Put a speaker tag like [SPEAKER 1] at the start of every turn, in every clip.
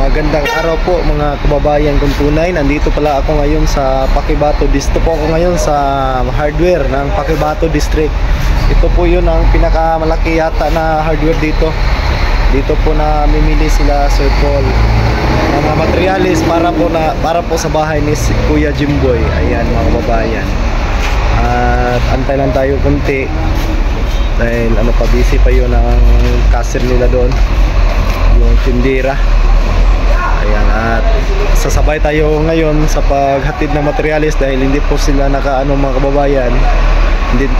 [SPEAKER 1] Magandang araw po mga kababayan kong tunay. Nandito pala ako ngayon sa Paquibato. Dito po ako ngayon sa hardware ng Paquibato District. Ito po yun ang pinakamalaki yata na hardware dito. Dito po na mimili sila Sir Paul ng mga materialis para po sa bahay ni Kuya Jimboy. Ayan mga kababayan. At antay lang tayo kunti dahil busy pa yun ang cashier nila doon, yung tindera. Ayan, at sasabay tayo ngayon sa paghatid ng materialis dahil hindi po sila mga kababayan,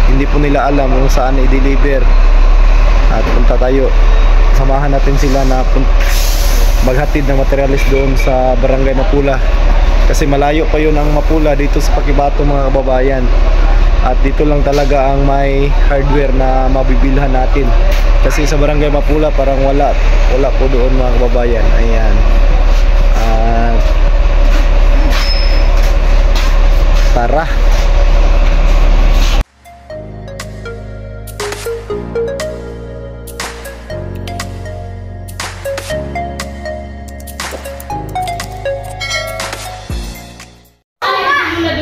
[SPEAKER 1] hindi po nila alam kung saan i-deliver. At punta tayo, samahan natin sila na maghatid ng materialis doon sa Barangay Mapula, kasi malayo pa yun ang Mapula dito sa Paquibato mga kababayan. At dito lang talaga ang may hardware na mabibilhan natin, kasi sa Barangay Mapula parang wala po doon mga kababayan. Ayan. Tara.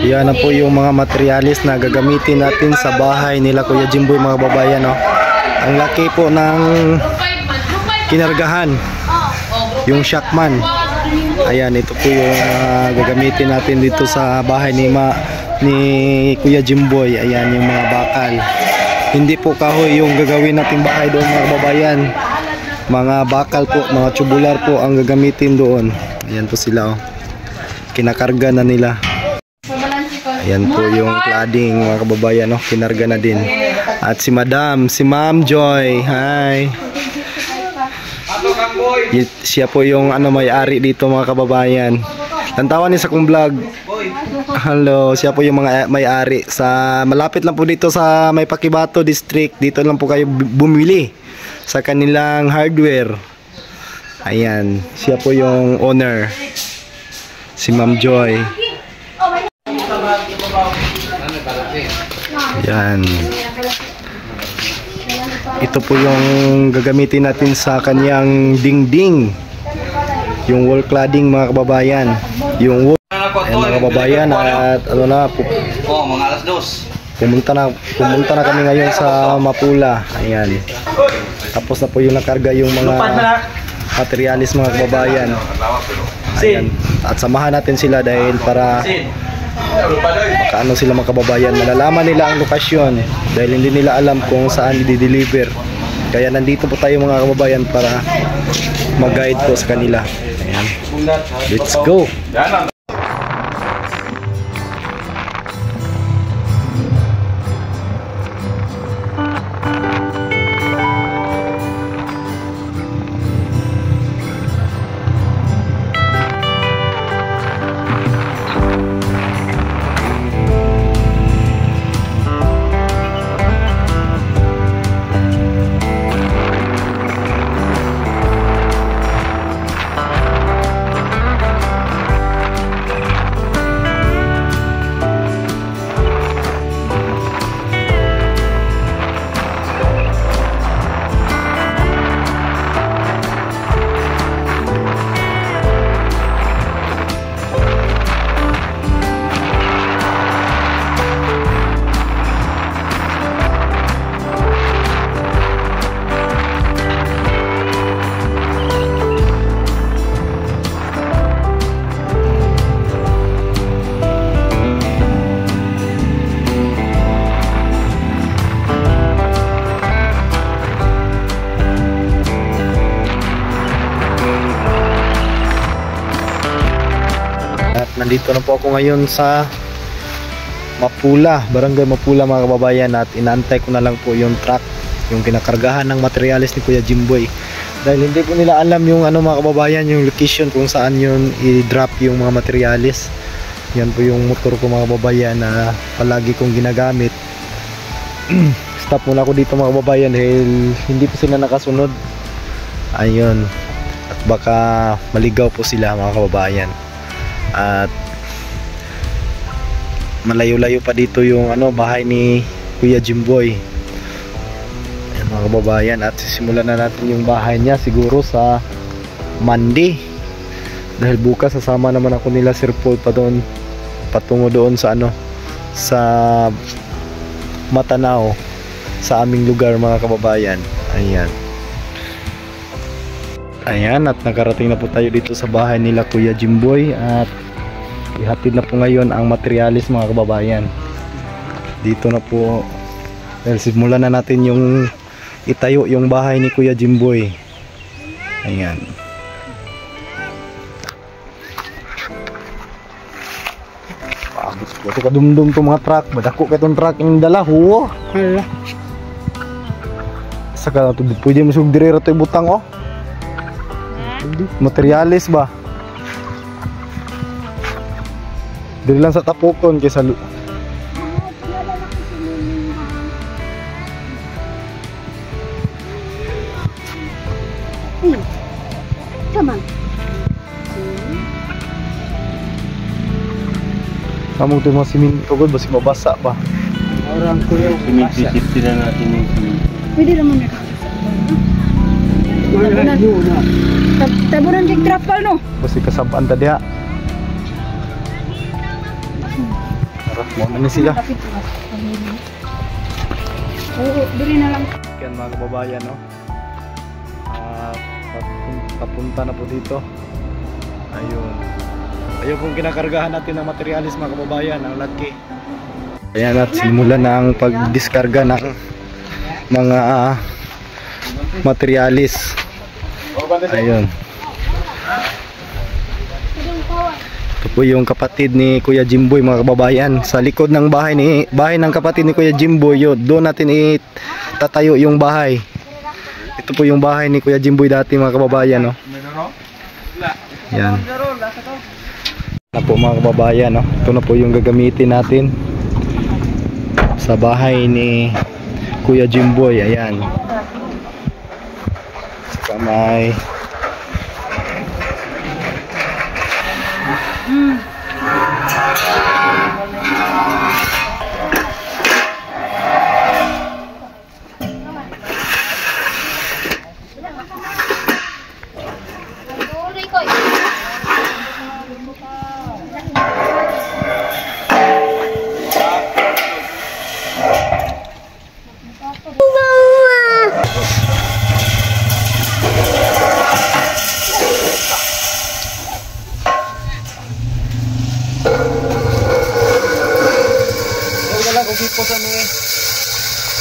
[SPEAKER 1] Yan na po yung mga materialis na gagamitin natin sa bahay nila Kuya Jimboy mga kababayan, no? Ang laki po ng kinargahan, yung Shockman. Ayan, ito po yung gagamitin natin dito sa bahay ni Kuya Jimboy. Ayan yung mga bakal. Hindi po kahoy yung gagawin nating bahay doon mga kababayan. Mga bakal po, mga tubular po ang gagamitin doon. Ayan po sila, oh. Kinakarga na nila. Ayan po yung cladding mga kababayan, oh. Kinarga na din. At si Ma'am Joy. Hi. Siya po yung may-ari dito mga kababayan. Tantawan niya sa kong vlog. Hello, siya po yung may-ari sa malapit lang po dito sa may Paquibato District. Dito lang po kayo bumili sa kanilang hardware. Ayan, siya po yung owner, si Ma'am Joy. Ayan. Ito po yung gagamitin natin sa kanyang dingding, yung wall cladding mga kababayan. Yung wall, mga kababayan, at
[SPEAKER 2] mga alas 2.
[SPEAKER 1] Pumunta na kami ngayon sa Mapula. Ayan. Tapos na po yung nakarga yung mga materialis mga kababayan. Ayan. At samahan natin sila dahil para makaano sila mga kababayan, malalaman nila ang lokasyon dahil hindi nila alam kung saan i-deliver. Kaya nandito po tayo mga kababayan para mag-guide po sa kanila. Ayan. Let's go. Nandito na po ako ngayon sa Mapula, Barangay Mapula mga kababayan, at inaantay ko na lang po yung truck, yung kinakargahan ng materialis ni Kuya Jimboy. Dahil hindi po nila alam yung mga kababayan, yung location kung saan yun i-drop yung mga materialis. Yan po yung motor ko mga kababayan na palagi kong ginagamit. Stop muna ako dito mga kababayan dahil hindi po sila nakasunod. Ayun. At baka maligaw po sila mga kababayan. At malayo-layo pa dito yung bahay ni Kuya Jimboy. Ayan mga kababayan, at sisimulan na natin yung bahay niya siguro sa Monday. Dahil bukas sasama naman ako nila Sir Paul pa doon, patungo doon sa ano, sa Matanao, sa aming lugar mga kababayan. Ayan. Ayan, at nakarating na po tayo dito sa bahay nila Kuya Jimboy, at ihatid na po ngayon ang materialis mga kababayan. Dito na po, dahil simulan na natin yung itayo yung bahay ni Kuya Jimboy. Ayan. Pagos po ito kadumdum to mga truck. Badako ka itong truck yung dala. Huwa. Hala. Saka ito pwede masug direra ito ibutang oh. Materialis ba? Dili lang sa tapokon kaysa
[SPEAKER 3] Come on.
[SPEAKER 1] Kamu tuh mga siminto ko basi mabasa pa.
[SPEAKER 4] Orang ko yung siminto na natin yung siminto.
[SPEAKER 3] Pwede naman na. Tabunan kay trapal no.
[SPEAKER 1] Basi kasabaan ta diha. Mo na ni sila.
[SPEAKER 3] Oo, dili na lang.
[SPEAKER 1] Yan mga kababayan no. Papunta na po dito. Ayun. Ayun pong kinakargahan natin ng materialis mga kababayan, ang laki. Ayan, at simulan na ang pagdiskarga ng mga materialis. Ayun. Ito po yung kapatid ni Kuya Jimboy mga kababayan. Sa likod ng bahay ng kapatid ni Kuya Jimboy, yun, doon natin itatayo yung bahay. Ito po yung bahay ni Kuya Jimboy dati mga kababayan no. Yan. Na po mga kababayan no. Ito na po yung gagamitin natin sa bahay ni Kuya Jimboy. Ayan. Saka may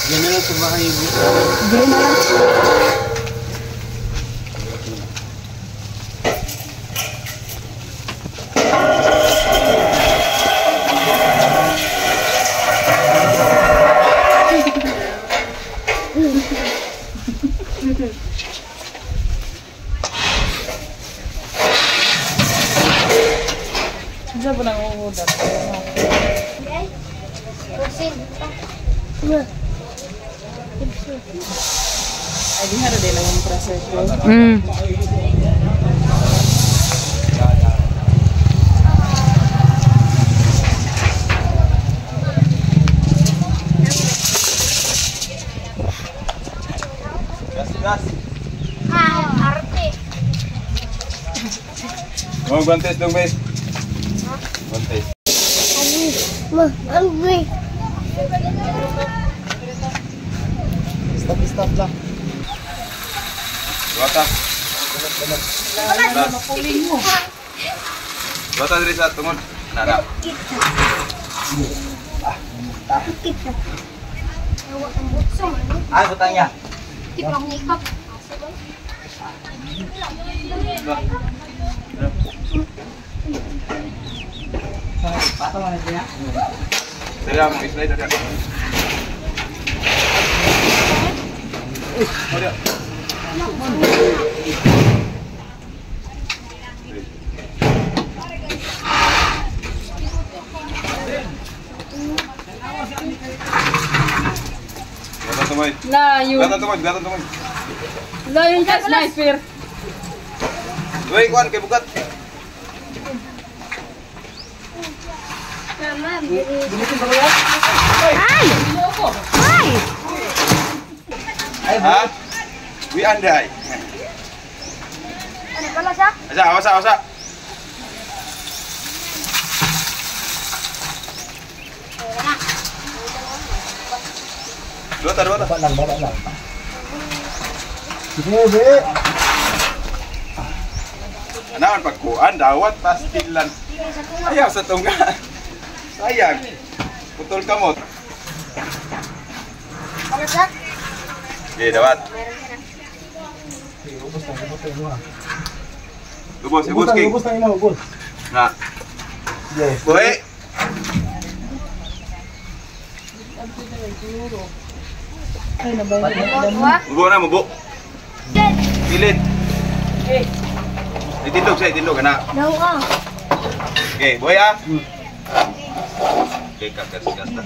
[SPEAKER 4] Yan na lang sa bahay.
[SPEAKER 3] Dili na lang.
[SPEAKER 5] Diyan po nang uudat. Ay, di hara din lang yung proseso.
[SPEAKER 2] Mau guantes dong, guys. Guantes.
[SPEAKER 1] stop lang.
[SPEAKER 2] Bata. Bata dari sa tungod. Nana. Ay, butangnya. Saya mau slide ada. Oh, dia.
[SPEAKER 5] Layo.
[SPEAKER 2] Gatan tumoy.
[SPEAKER 5] Layo ka, sniper.
[SPEAKER 2] Woi, kuan kay bukat. Ha? Wi andai.
[SPEAKER 3] Ano pala siya?
[SPEAKER 2] Asa. Dua.
[SPEAKER 1] Baba lang. Sige, be.
[SPEAKER 2] Anaon pagkuan, dawat, pastilan. Ayaw sa tungga. Sayang. Putol kamot. Okay, dawat. Ubos, King.
[SPEAKER 1] Ubus na ubus.
[SPEAKER 2] Na.
[SPEAKER 1] Yes.
[SPEAKER 2] Boy.
[SPEAKER 5] Ay, nabayan.
[SPEAKER 2] Mubo na, mubo. Pilit. Itindog siya, itindog. Anak.
[SPEAKER 3] Daw ka.
[SPEAKER 2] Okay, boy ah. Okay, kakas-kas na.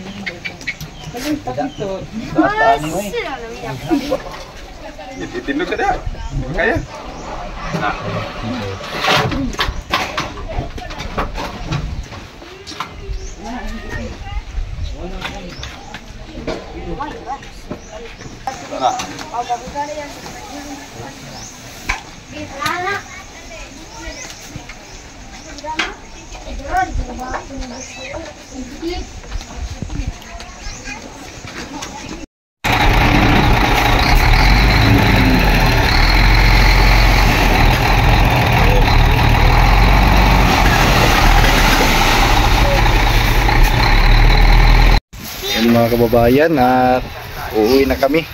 [SPEAKER 2] Itindog siya dah. Kaya. Nah. Nah.
[SPEAKER 1] Yan mga kababayan, at uuwi na kami.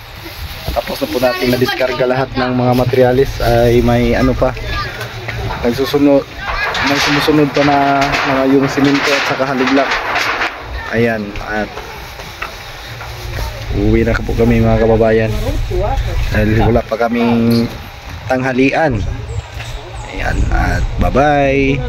[SPEAKER 1] Tapos na po natin na-discarga lahat ng mga materialis. Ay may ano pa, may sumusunod pa na yung simento at saka haliglak. Ayan, at uuwi na po kami mga kababayan dahil wala pa kaming tanghalian. Ayan, at bye bye.